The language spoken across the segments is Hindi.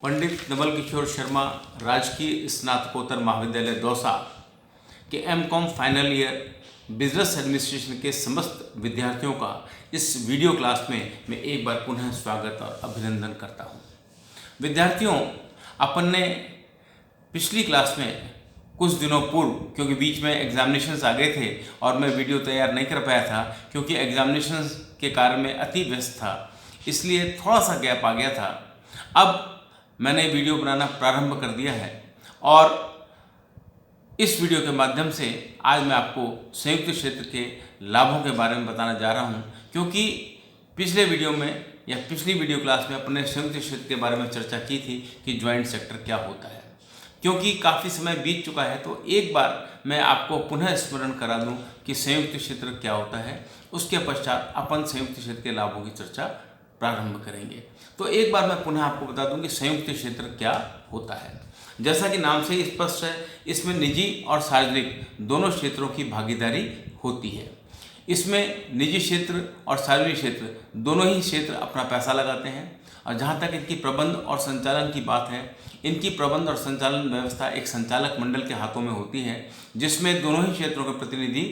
पंडित नवल किशोर शर्मा राजकीय स्नातकोत्तर महाविद्यालय दौसा के MCom final year business administration के समस्त विद्यार्थियों का इस वीडियो क्लास में मैं एक बार पुनः स्वागत और अभिनंदन करता हूं। विद्यार्थियों, अपन ने पिछली क्लास में कुछ दिनों पूर्व, क्योंकि बीच में एग्जामिनेशंस आ गए थे और मैं वीडियो तैयार नहीं कर पाया था क्योंकि एग्जामिनेशंस के कारण में अति व्यस्त था, इसलिए थोड़ा सा गैप आ गया था। अब मैंने वीडियो बनाना प्रारंभ कर दिया है और इस वीडियो के माध्यम से आज मैं आपको संयुक्त क्षेत्र के लाभों के बारे में बताना जा रहा हूं, क्योंकि पिछले वीडियो में या पिछली वीडियो क्लास में अपने संयुक्त क्षेत्र के बारे में चर्चा की थी कि ज्वाइंट सेक्टर क्या होता है। क्योंकि काफ़ी समय बीत चुका है तो एक बार मैं आपको पुनः स्मरण करा दूं कि संयुक्त क्षेत्र क्या होता है। उसके पश्चात अपन संयुक्त क्षेत्र के लाभों की चर्चा प्रारंभ करेंगे। तो एक बार मैं पुनः आपको बता दूं कि संयुक्त क्षेत्र क्या होता है। जैसा कि नाम से ही स्पष्ट है, इसमें निजी और सार्वजनिक दोनों क्षेत्रों की भागीदारी होती है। इसमें निजी क्षेत्र और सार्वजनिक क्षेत्र दोनों ही क्षेत्र अपना पैसा लगाते हैं और जहाँ तक इनकी प्रबंध और संचालन की बात है, इनकी प्रबंध और संचालन व्यवस्था एक संचालक मंडल के हाथों में होती है, जिसमें दोनों ही क्षेत्रों के प्रतिनिधि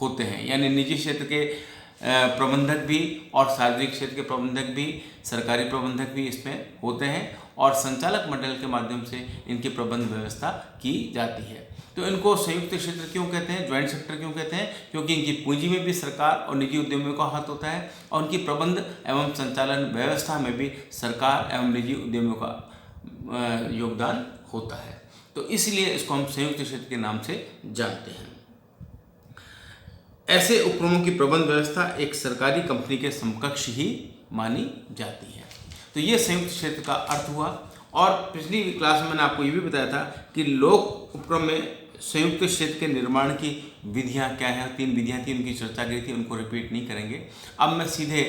होते हैं। यानी निजी क्षेत्र के प्रबंधक भी और सार्वजनिक क्षेत्र के प्रबंधक भी, सरकारी प्रबंधक भी इसमें होते हैं और संचालक मंडल के माध्यम से इनकी प्रबंध व्यवस्था की जाती है। तो इनको संयुक्त क्षेत्र क्यों कहते हैं, ज्वाइंट सेक्टर क्यों कहते हैं? क्योंकि इनकी पूंजी में भी सरकार और निजी उद्यमियों का हाथ होता है और उनकी प्रबंध एवं संचालन व्यवस्था में भी सरकार एवं निजी उद्यमियों का योगदान होता है। तो इसलिए इसको हम संयुक्त क्षेत्र के नाम से जानते हैं। ऐसे उपक्रमों की प्रबंध व्यवस्था एक सरकारी कंपनी के समकक्ष ही मानी जाती है। तो ये संयुक्त क्षेत्र का अर्थ हुआ। और पिछली क्लास में मैंने आपको ये भी बताया था कि लोक उपक्रम में संयुक्त क्षेत्र के निर्माण की विधियां क्या हैं। 3 विधियां थी, उनकी चर्चा की थी, उनको रिपीट नहीं करेंगे। अब मैं सीधे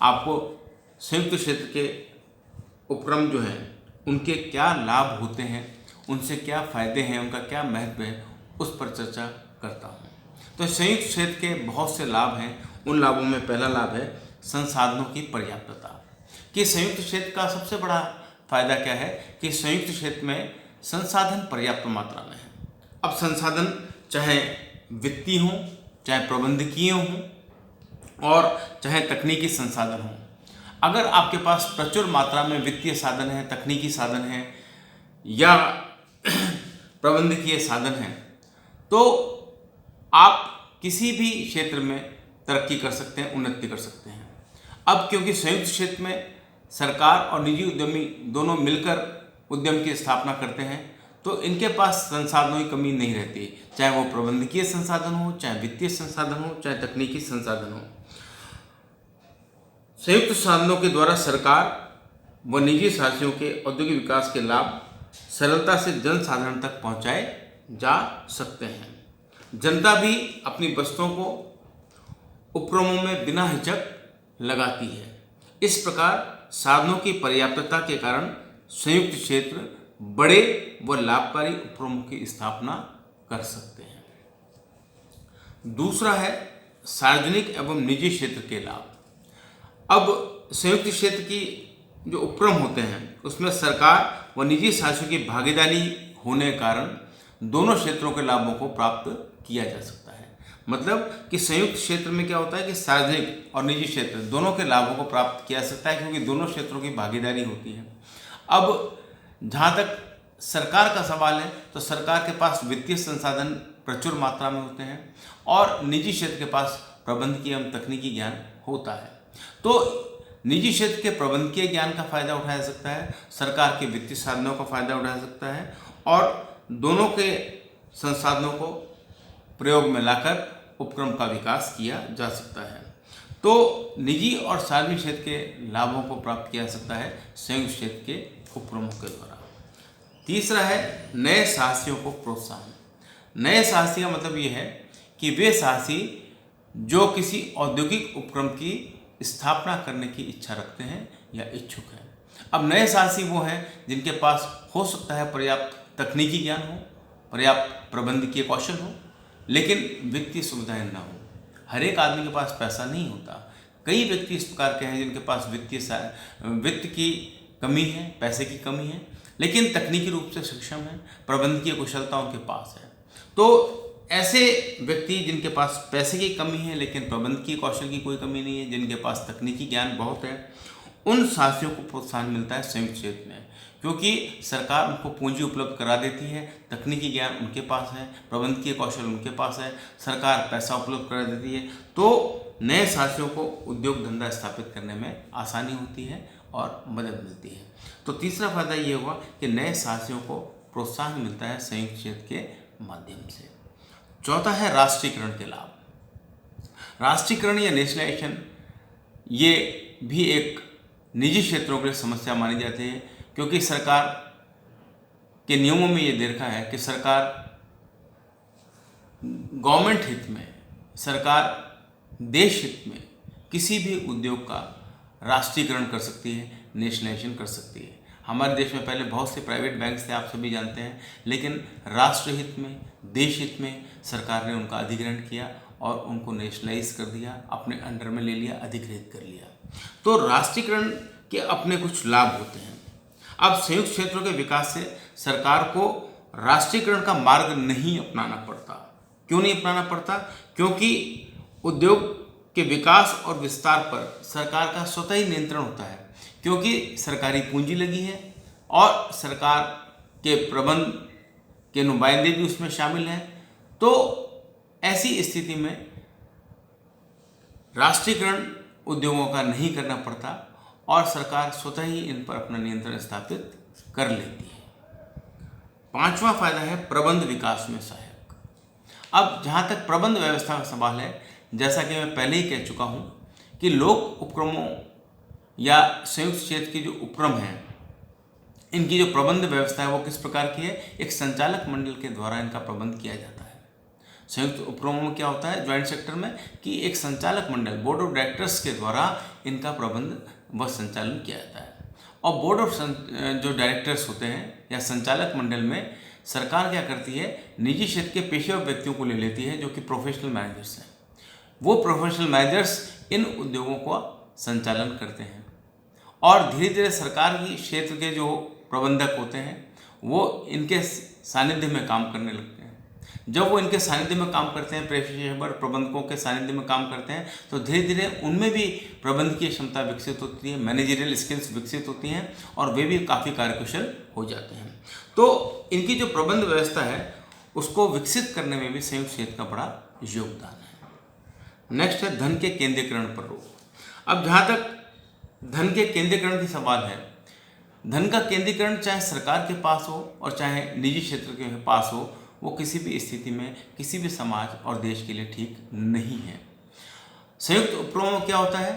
आपको संयुक्त क्षेत्र के उपक्रम जो हैं उनके क्या लाभ होते हैं, उनसे क्या फायदे हैं, उनका क्या महत्व है, उस पर चर्चा करता हूँ। तो संयुक्त क्षेत्र के बहुत से लाभ हैं। उन लाभों में पहला लाभ है संसाधनों की पर्याप्तता। कि संयुक्त क्षेत्र का सबसे बड़ा फायदा क्या है कि संयुक्त क्षेत्र में संसाधन पर्याप्त मात्रा में है। अब संसाधन चाहे वित्तीय हों, चाहे प्रबंधकीय हों और चाहे तकनीकी संसाधन हों। अगर आपके पास प्रचुर मात्रा में वित्तीय साधन है, तकनीकी साधन है या प्रबंधकीय साधन है, तो आप किसी भी क्षेत्र में तरक्की कर सकते हैं, उन्नति कर सकते हैं। अब क्योंकि संयुक्त क्षेत्र में सरकार और निजी उद्यमी दोनों मिलकर उद्यम की स्थापना करते हैं, तो इनके पास संसाधनों की कमी नहीं रहती, चाहे वो प्रबंधकीय संसाधन हो, चाहे वित्तीय संसाधन हो, चाहे तकनीकी संसाधन हो। संयुक्त साधनों के द्वारा सरकार व निजी साथियों के औद्योगिक विकास के लाभ सरलता से जन साधारण तक पहुंचाए जा सकते हैं। जनता भी अपनी वस्तुओं को उपक्रमों में बिना हिचक लगाती है। इस प्रकार साधनों की पर्याप्तता के कारण संयुक्त क्षेत्र बड़े व लाभकारी उपक्रमों की स्थापना कर सकते हैं। दूसरा है सार्वजनिक एवं निजी क्षेत्र के लाभ। अब संयुक्त क्षेत्र की जो उपक्रम होते हैं उसमें सरकार व निजी साथियों की भागीदारी होने के कारण दोनों क्षेत्रों के लाभों को प्राप्त किया जा सकता है। मतलब कि संयुक्त क्षेत्र में क्या होता है कि सार्वजनिक और निजी क्षेत्र दोनों के लाभों को प्राप्त किया जा सकता है, क्योंकि दोनों क्षेत्रों की भागीदारी होती है। अब जहाँ तक सरकार का सवाल है तो सरकार के पास वित्तीय संसाधन प्रचुर मात्रा में होते हैं और निजी क्षेत्र के पास प्रबंधकीय एवं तकनीकी ज्ञान होता है। तो निजी क्षेत्र के प्रबंधकीय ज्ञान का फायदा उठाया जा सकता है, सरकार के वित्तीय साधनों का फायदा उठाया जा सकता है और दोनों के संसाधनों को प्रयोग में लाकर उपक्रम का विकास किया जा सकता है। तो निजी और सार्वजनिक क्षेत्र के लाभों को प्राप्त किया जा सकता है संयुक्त क्षेत्र के उपक्रमों के द्वारा। तीसरा है नए साहसियों को प्रोत्साहन। नए साहसी का मतलब ये है कि वे साहसी जो किसी औद्योगिक उपक्रम की स्थापना करने की इच्छा रखते हैं या इच्छुक हैं। अब नए साहसी वो हैं जिनके पास हो सकता है पर्याप्त तकनीकी ज्ञान हो, पर्याप्त प्रबंधकीय कौशल हो, लेकिन वित्तीय सुविधाएं ना हो। हर एक आदमी के पास पैसा नहीं होता। कई व्यक्ति इस प्रकार के हैं जिनके पास वित्त की कमी है, पैसे की कमी है, लेकिन तकनीकी रूप से सक्षम है, प्रबंधकीय कुशलता उनके पास है। तो ऐसे व्यक्ति जिनके पास पैसे की कमी है लेकिन प्रबंधकीय कौशल की कोई कमी नहीं है, जिनके पास तकनीकी ज्ञान बहुत है, उन साथियों को प्रोत्साहन मिलता है संयुक्त क्षेत्र में, क्योंकि सरकार उनको पूंजी उपलब्ध करा देती है, तकनीकी ज्ञान उनके पास है, प्रबंधकीय कौशल उनके पास है, सरकार पैसा उपलब्ध करा देती है, तो नए साथियों को उद्योग धंधा स्थापित करने में आसानी होती है और मदद मिलती है। तो तीसरा फायदा ये हुआ कि नए साथियों को प्रोत्साहन मिलता है संयुक्त क्षेत्र के माध्यम से। चौथा है राष्ट्रीयकरण के लाभ। राष्ट्रीयकरण या नेशनलाइजेशन ये भी एक निजी क्षेत्रों के लिए समस्या मानी जाती है, क्योंकि सरकार के नियमों में ये देखा है कि सरकार गवर्नमेंट हित में, सरकार देश हित में किसी भी उद्योग का राष्ट्रीयकरण कर सकती है, नेशनलाइजेशन कर सकती है। हमारे देश में पहले बहुत से प्राइवेट बैंक्स थे, आप सभी जानते हैं, लेकिन राष्ट्र हित में, देश हित में सरकार ने उनका अधिग्रहण किया और उनको नेशनलाइज कर दिया, अपने अंडर में ले लिया, अधिकृत कर लिया। तो राष्ट्रीयकरण के अपने कुछ लाभ होते हैं। अब संयुक्त क्षेत्रों के विकास से सरकार को राष्ट्रीयकरण का मार्ग नहीं अपनाना पड़ता। क्यों नहीं अपनाना पड़ता? क्योंकि उद्योग के विकास और विस्तार पर सरकार का स्वतः ही नियंत्रण होता है, क्योंकि सरकारी पूंजी लगी है और सरकार के प्रबंध के नुमाइंदे भी उसमें शामिल हैं। तो ऐसी स्थिति में राष्ट्रीयकरण उद्योगों का नहीं करना पड़ता और सरकार स्वतः ही इन पर अपना नियंत्रण स्थापित कर लेती है। पांचवा फायदा है प्रबंध विकास में सहायक। अब जहाँ तक प्रबंध व्यवस्था का सवाल है, जैसा कि मैं पहले ही कह चुका हूँ कि लोक उपक्रमों या संयुक्त क्षेत्र के जो उपक्रम हैं, इनकी जो प्रबंध व्यवस्था है वो किस प्रकार की है? एक संचालक मंडल के द्वारा इनका प्रबंध किया जाता है। संयुक्त उपक्रमों में क्या होता है ज्वाइंट सेक्टर में, कि एक संचालक मंडल, बोर्ड ऑफ डायरेक्टर्स के द्वारा इनका प्रबंध व संचालन किया जाता है। और बोर्ड ऑफ जो डायरेक्टर्स होते हैं या संचालक मंडल में सरकार क्या करती है, निजी क्षेत्र के पेशेवर व्यक्तियों को ले लेती है जो कि प्रोफेशनल मैनेजर्स हैं। वो प्रोफेशनल मैनेजर्स इन उद्योगों का संचालन करते हैं और धीरे धीरे सरकार की क्षेत्र के जो प्रबंधक होते हैं वो इनके सानिध्य में काम करने लगते हैं। जब वो इनके सानिध्य में काम करते हैं, पेशेवर प्रबंधकों के सानिध्य में काम करते हैं, तो धीरे धीरे उनमें भी प्रबंधकीय क्षमता विकसित होती है, मैनेजरियल स्किल्स विकसित होती हैं और वे भी काफ़ी कार्यकुशल हो जाते हैं। तो इनकी जो प्रबंध व्यवस्था है उसको विकसित करने में भी संयुक्त क्षेत्र का बड़ा योगदान है। नेक्स्ट है धन के केंद्रीकरण पर रोक। अब जहाँ तक धन के केंद्रीकरण की सवाल है, धन का केंद्रीकरण चाहे सरकार के पास हो और चाहे निजी क्षेत्र के पास हो, वो किसी भी स्थिति में किसी भी समाज और देश के लिए ठीक नहीं है। संयुक्त उपक्रमों में क्या होता है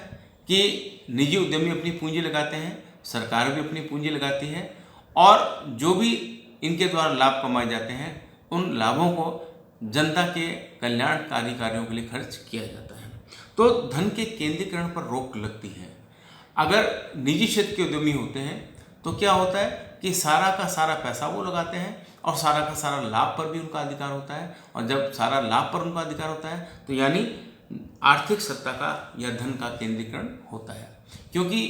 कि निजी उद्यमी अपनी पूंजी लगाते हैं, सरकार भी अपनी पूंजी लगाती है और जो भी इनके द्वारा लाभ कमाए जाते हैं उन लाभों को जनता के कल्याणकारी कार्यों के लिए खर्च किया जाता है। तो धन के केंद्रीकरण पर रोक लगती है। अगर निजी क्षेत्र के उद्यमी होते हैं तो क्या होता है कि सारा का सारा पैसा वो लगाते हैं और सारा का सारा लाभ पर भी उनका अधिकार होता है, और जब सारा लाभ पर उनका अधिकार होता है तो यानी आर्थिक सत्ता का या धन का केंद्रीकरण होता है, क्योंकि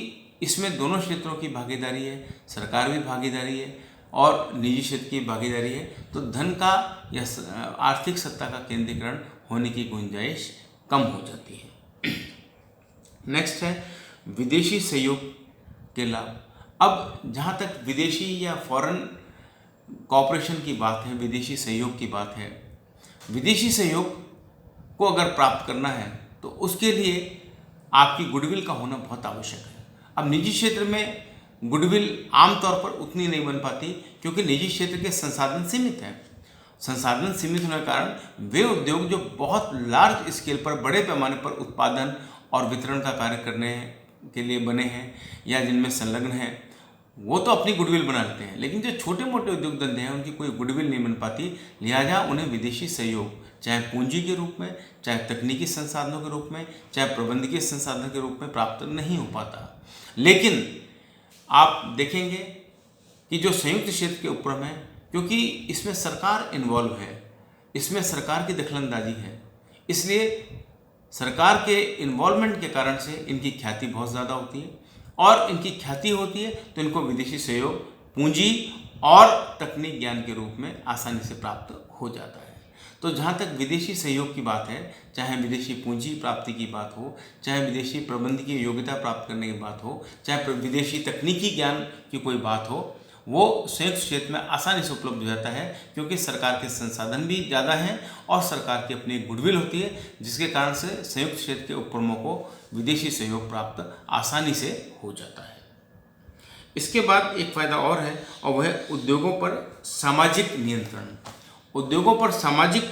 इसमें दोनों क्षेत्रों की भागीदारी है, सरकार भी भागीदारी है और निजी क्षेत्र की भागीदारी है। तो धन का या आर्थिक सत्ता का केंद्रीकरण होने की गुंजाइश कम हो जाती है। नेक्स्ट है विदेशी सहयोग के लाभ। अब जहाँ तक विदेशी या फॉरेन कॉपरेशन की बात है, विदेशी सहयोग की बात है, विदेशी सहयोग को अगर प्राप्त करना है तो उसके लिए आपकी गुडविल का होना बहुत आवश्यक है। अब निजी क्षेत्र में गुडविल आमतौर पर उतनी नहीं बन पाती क्योंकि निजी क्षेत्र के संसाधन सीमित हैं। संसाधन सीमित होने के कारण वे उद्योग जो बहुत लार्ज स्केल पर, बड़े पैमाने पर उत्पादन और वितरण का कार्य करने के लिए बने हैं या जिनमें संलग्न हैं, वो तो अपनी गुडविल बना लेते हैं, लेकिन जो छोटे मोटे उद्योग धंधे हैं उनकी कोई गुडविल नहीं बन पाती। लिहाजा उन्हें विदेशी सहयोग चाहे पूंजी के रूप में, चाहे तकनीकी संसाधनों के रूप में, चाहे प्रबंधकीय संसाधनों के रूप में प्राप्त नहीं हो पाता। लेकिन आप देखेंगे कि जो संयुक्त क्षेत्र के उपक्रम है, क्योंकि इसमें सरकार इन्वॉल्व है, इसमें सरकार की दखलंदाजी है, इसलिए सरकार के इन्वॉल्वमेंट के कारण से इनकी ख्याति बहुत ज़्यादा होती है और इनकी ख्याति होती है तो इनको विदेशी सहयोग पूंजी और तकनीक ज्ञान के रूप में आसानी से प्राप्त हो जाता है। तो जहाँ तक विदेशी सहयोग की बात है, चाहे विदेशी पूंजी प्राप्ति की बात हो, चाहे विदेशी प्रबंधकीय योग्यता प्राप्त करने की बात हो, चाहे विदेशी तकनीकी ज्ञान की कोई बात हो, वो संयुक्त क्षेत्र में आसानी से उपलब्ध हो जाता है, क्योंकि सरकार के संसाधन भी ज़्यादा हैं और सरकार की अपनी गुडविल होती है, जिसके कारण से संयुक्त क्षेत्र के उपक्रमों को विदेशी सहयोग प्राप्त आसानी से हो जाता है। इसके बाद एक फ़ायदा और है, और वह है उद्योगों पर सामाजिक नियंत्रण। उद्योगों पर सामाजिक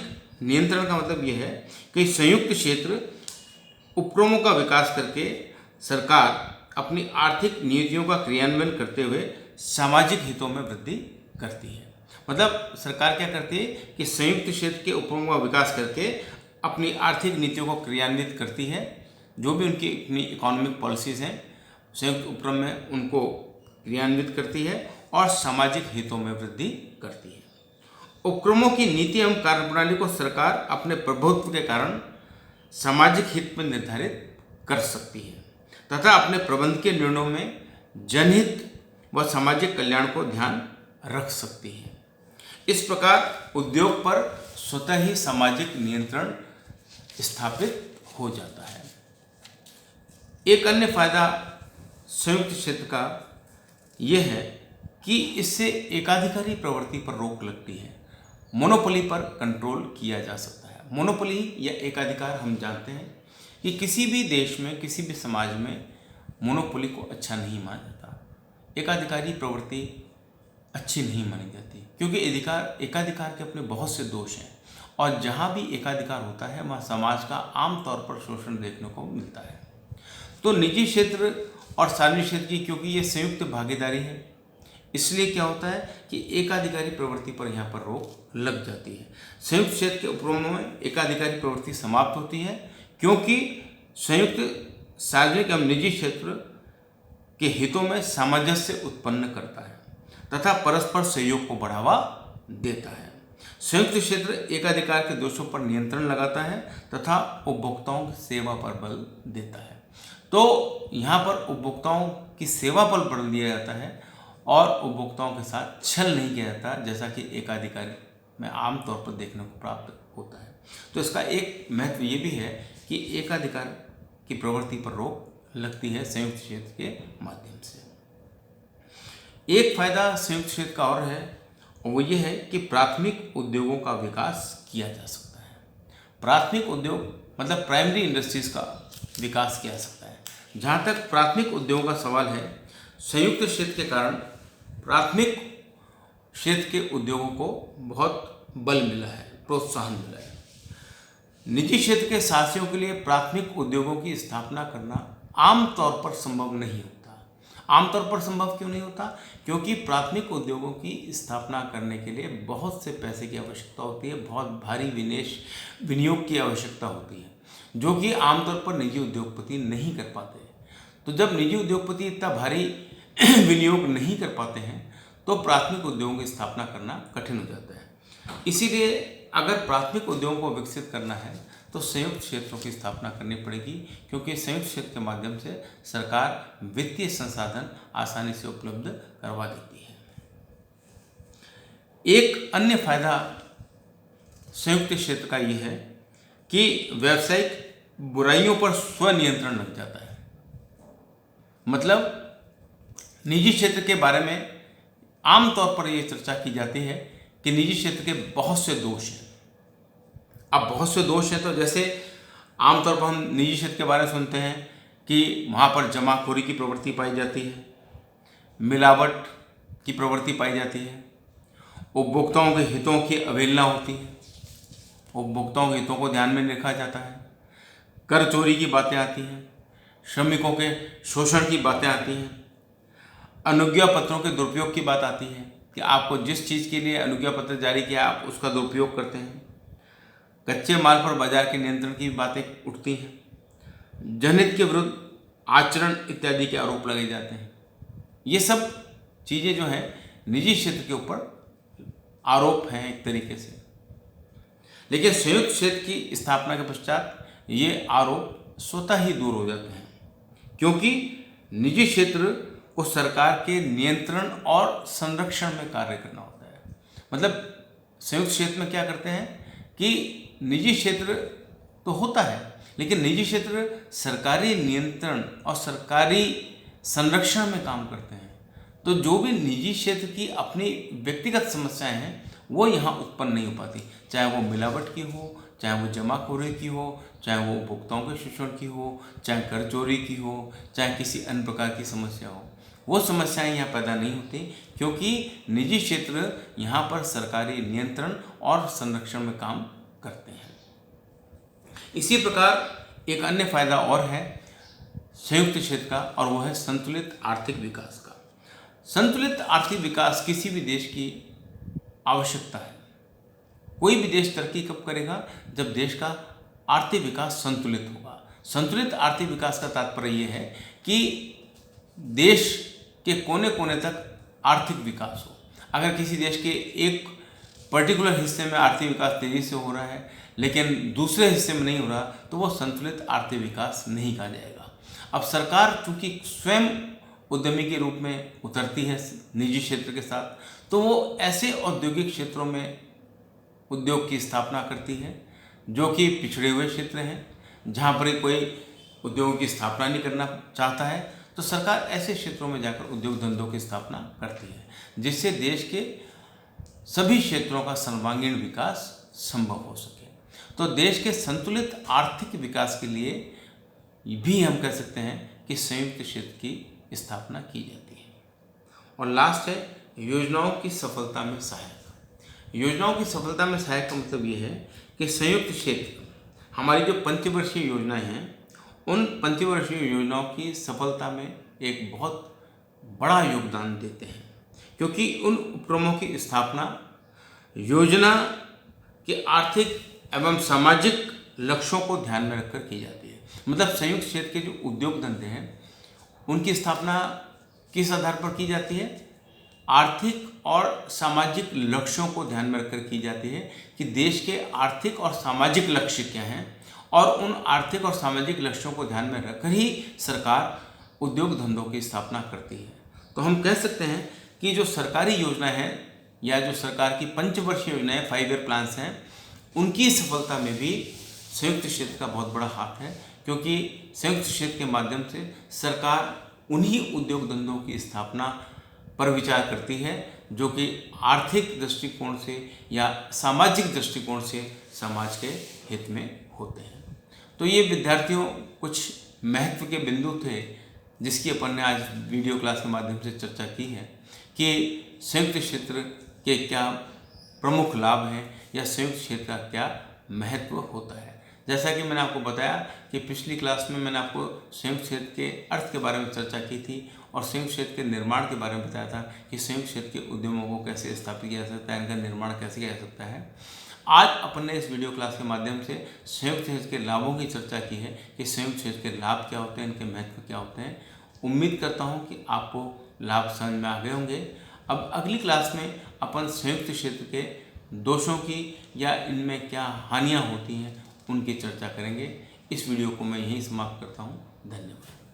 नियंत्रण का मतलब यह है कि संयुक्त क्षेत्र उपक्रमों का विकास करके सरकार अपनी आर्थिक नीतियों का क्रियान्वयन करते हुए सामाजिक हितों में वृद्धि करती है। मतलब सरकार क्या करती है कि संयुक्त क्षेत्र के उपक्रमों का विकास करके अपनी आर्थिक नीतियों को क्रियान्वित करती है। जो भी उनकी अपनी इकोनॉमिक पॉलिसीज़ हैं संयुक्त उपक्रम में उनको क्रियान्वित करती है और सामाजिक हितों में वृद्धि करती है। उपक्रमों की नीति एवं कार्यप्रणाली को सरकार अपने प्रभुत्व के कारण सामाजिक हित में निर्धारित कर सकती है तथा अपने प्रबंधकीय निर्णयों में जनहित व सामाजिक कल्याण को ध्यान रख सकती है। इस प्रकार उद्योग पर स्वतः ही सामाजिक नियंत्रण स्थापित हो जाता है। एक अन्य फायदा संयुक्त क्षेत्र का यह है कि इससे एकाधिकारी प्रवृत्ति पर रोक लगती है, मोनोपोली पर कंट्रोल किया जा सकता है। मोनोपोली या एकाधिकार हम जानते हैं कि किसी भी देश में, किसी भी समाज में मोनोपोली को अच्छा नहीं माना जाता, एकाधिकारी प्रवृत्ति अच्छी नहीं मानी जाती, क्योंकि एकाधिकार के अपने बहुत से दोष हैं और जहाँ भी एकाधिकार होता है वहाँ समाज का आमतौर पर शोषण देखने को मिलता है। तो निजी क्षेत्र और सार्वजनिक क्षेत्र की क्योंकि ये संयुक्त भागीदारी है, इसलिए क्या होता है कि एकाधिकारी प्रवृत्ति पर यहाँ पर रोक लग जाती है। संयुक्त क्षेत्र के उपक्रमों में एकाधिकारी प्रवृत्ति समाप्त होती है, क्योंकि संयुक्त सार्वजनिक एवं निजी क्षेत्र के हितों में सामंजस्य उत्पन्न करता है तथा परस्पर सहयोग को बढ़ावा देता है। संयुक्त क्षेत्र एकाधिकार के दोषों पर नियंत्रण लगाता है तथा उपभोक्ताओं की सेवा पर बल देता है। तो यहाँ पर उपभोक्ताओं की सेवा पर बल दिया जाता है और उपभोक्ताओं के साथ छल नहीं किया जाता, जैसा कि एकाधिकार में आमतौर पर देखने को प्राप्त होता है। तो इसका एक महत्व ये भी है कि एकाधिकार की प्रवृत्ति पर रोक लगती है संयुक्त क्षेत्र के माध्यम से। एक फायदा संयुक्त क्षेत्र का और है, और वो ये है कि प्राथमिक उद्योगों का विकास किया जा सकता है। प्राथमिक उद्योग मतलब प्राइमरी इंडस्ट्रीज का विकास किया जा सकता है। जहाँ तक प्राथमिक उद्योगों का सवाल है, संयुक्त क्षेत्र के कारण प्राथमिक क्षेत्र के उद्योगों को बहुत बल मिला है, प्रोत्साहन मिला है। निजी क्षेत्र के साथियों के लिए प्राथमिक उद्योगों की स्थापना करना आमतौर पर संभव नहीं होता। आमतौर पर संभव क्यों नहीं होता? क्योंकि प्राथमिक उद्योगों की स्थापना करने के लिए बहुत से पैसे की आवश्यकता होती है, बहुत भारी विनियोग की आवश्यकता होती है, जो कि आमतौर पर निजी उद्योगपति नहीं कर पाते। तो जब निजी उद्योगपति इतना भारी विनियोग नहीं कर पाते हैं तो प्राथमिक उद्योगों की स्थापना करना कठिन हो जाता है। इसीलिए अगर प्राथमिक उद्योगों को विकसित करना है तो संयुक्त क्षेत्रों की स्थापना करनी पड़ेगी, क्योंकि संयुक्त क्षेत्र के माध्यम से सरकार वित्तीय संसाधन आसानी से उपलब्ध करवा देती है। एक अन्य फायदा संयुक्त क्षेत्र का यह है कि व्यावसायिक बुराइयों पर स्वनियंत्रण लग जाता है। मतलब निजी क्षेत्र के बारे में आमतौर पर यह चर्चा की जाती है कि निजी क्षेत्र के बहुत से दोष हैं। अब बहुत से दोष हैं तो जैसे आमतौर पर हम निजी क्षेत्र के बारे में सुनते हैं कि वहाँ पर जमाखोरी की प्रवृत्ति पाई जाती है, मिलावट की प्रवृत्ति पाई जाती है, उपभोक्ताओं के हितों की अवहेलना होती है, उपभोक्ताओं के हितों को ध्यान में नहीं रखा जाता है, कर चोरी की बातें आती हैं, श्रमिकों के शोषण की बातें आती हैं, अनुज्ञा पत्रों के दुरुपयोग की बात आती है कि आपको जिस चीज़ के लिए अनुज्ञा पत्र जारी किया आप उसका दुरुपयोग करते हैं, कच्चे माल पर बाजार के नियंत्रण की बातें उठती हैं, जनहित के विरुद्ध आचरण इत्यादि के आरोप लगाए जाते हैं। ये सब चीज़ें जो हैं निजी क्षेत्र के ऊपर आरोप हैं एक तरीके से, लेकिन संयुक्त क्षेत्र की स्थापना के पश्चात ये आरोप स्वतः ही दूर हो जाते हैं, क्योंकि निजी क्षेत्र को सरकार के नियंत्रण और संरक्षण में कार्य करना होता है। मतलब संयुक्त क्षेत्र में क्या करते हैं कि निजी क्षेत्र तो होता है, लेकिन निजी क्षेत्र सरकारी नियंत्रण और सरकारी संरक्षण में काम करते हैं। तो जो भी निजी क्षेत्र की अपनी व्यक्तिगत समस्याएं हैं वो यहाँ उत्पन्न नहीं हो पाती, चाहे वो मिलावट की हो, चाहे वो जमाखोरी की हो, चाहे वो उपभोक्ताओं के शोषण की हो, चाहे कर चोरी की हो, चाहे किसी अन्य प्रकार की समस्या हो, वो समस्याएं यहाँ पैदा नहीं होती, क्योंकि निजी क्षेत्र यहाँ पर सरकारी नियंत्रण और संरक्षण में काम करते हैं। इसी प्रकार एक अन्य फायदा और है संयुक्त क्षेत्र का, और वो है संतुलित आर्थिक विकास का। संतुलित आर्थिक विकास किसी भी देश की आवश्यकता है। कोई भी देश तरक्की कब करेगा? जब देश का आर्थिक विकास संतुलित होगा। संतुलित आर्थिक विकास का तात्पर्य ये है कि देश के कोने कोने तक आर्थिक विकास हो। अगर किसी देश के एक पर्टिकुलर हिस्से में आर्थिक विकास तेजी से हो रहा है लेकिन दूसरे हिस्से में नहीं हो रहा, तो वो संतुलित आर्थिक विकास नहीं कहा जाएगा। अब सरकार चूंकि स्वयं उद्यमी के रूप में उतरती है निजी क्षेत्र के साथ, तो वो ऐसे औद्योगिक क्षेत्रों में उद्योग की स्थापना करती है जो कि पिछड़े हुए क्षेत्र हैं, जहाँ पर कोई उद्योगों की स्थापना नहीं करना चाहता है, तो सरकार ऐसे क्षेत्रों में जाकर उद्योग धंधों की स्थापना करती है, जिससे देश के सभी क्षेत्रों का सर्वांगीण विकास संभव हो सके। तो देश के संतुलित आर्थिक विकास के लिए भी हम कह सकते हैं कि संयुक्त क्षेत्र की स्थापना की जाती है। और लास्ट है योजनाओं की सफलता में सहायक। योजनाओं की सफलता में सहायक का मतलब ये है कि संयुक्त क्षेत्र हमारी जो पंचवर्षीय योजनाएं हैं, उन पंचवर्षीय योजनाओं की सफलता में एक बहुत बड़ा योगदान देते हैं, क्योंकि उन उपक्रमों की स्थापना योजना के आर्थिक एवं सामाजिक लक्ष्यों को ध्यान में रखकर की जाती है। मतलब संयुक्त क्षेत्र के जो उद्योग धंधे हैं उनकी स्थापना किस आधार पर की जाती है? आर्थिक और सामाजिक लक्ष्यों को ध्यान में रखकर की जाती है कि देश के आर्थिक और सामाजिक लक्ष्य क्या हैं, और उन आर्थिक और सामाजिक लक्ष्यों को ध्यान में रखकर ही सरकार उद्योग धंधों की स्थापना करती है। तो हम कह सकते हैं कि जो सरकारी योजना है या जो सरकार की पंचवर्षीय योजनाएं 5 ईयर प्लान्स हैं, उनकी सफलता में भी संयुक्त क्षेत्र का बहुत बड़ा हाथ है, क्योंकि संयुक्त क्षेत्र के माध्यम से सरकार उन्हीं उद्योग धंधों की स्थापना पर विचार करती है जो कि आर्थिक दृष्टिकोण से या सामाजिक दृष्टिकोण से समाज के हित में होते हैं। तो ये विद्यार्थियों कुछ महत्व के बिंदु थे जिसकी अपन ने आज वीडियो क्लास के माध्यम से चर्चा की है कि संयुक्त क्षेत्र के क्या प्रमुख लाभ हैं या संयुक्त क्षेत्र का क्या महत्व होता है। जैसा कि मैंने आपको बताया कि पिछली क्लास में मैंने आपको संयुक्त क्षेत्र के अर्थ के बारे में चर्चा की थी और संयुक्त क्षेत्र के निर्माण के बारे में बताया था कि संयुक्त क्षेत्र के उद्यमों को कैसे स्थापित किया जा सकता है, इनका निर्माण कैसे किया जा सकता है। आज अपन ने इस वीडियो क्लास के माध्यम से संयुक्त क्षेत्र के लाभों की चर्चा की है कि संयुक्त क्षेत्र के लाभ क्या होते हैं, इनके महत्व क्या होते हैं। उम्मीद करता हूँ कि आपको लाभ समझ में आ गए होंगे। अब अगली क्लास में अपन संयुक्त क्षेत्र के दोषों की या इनमें क्या हानियाँ होती हैं उनकी चर्चा करेंगे। इस वीडियो को मैं यहीं समाप्त करता हूँ। धन्यवाद।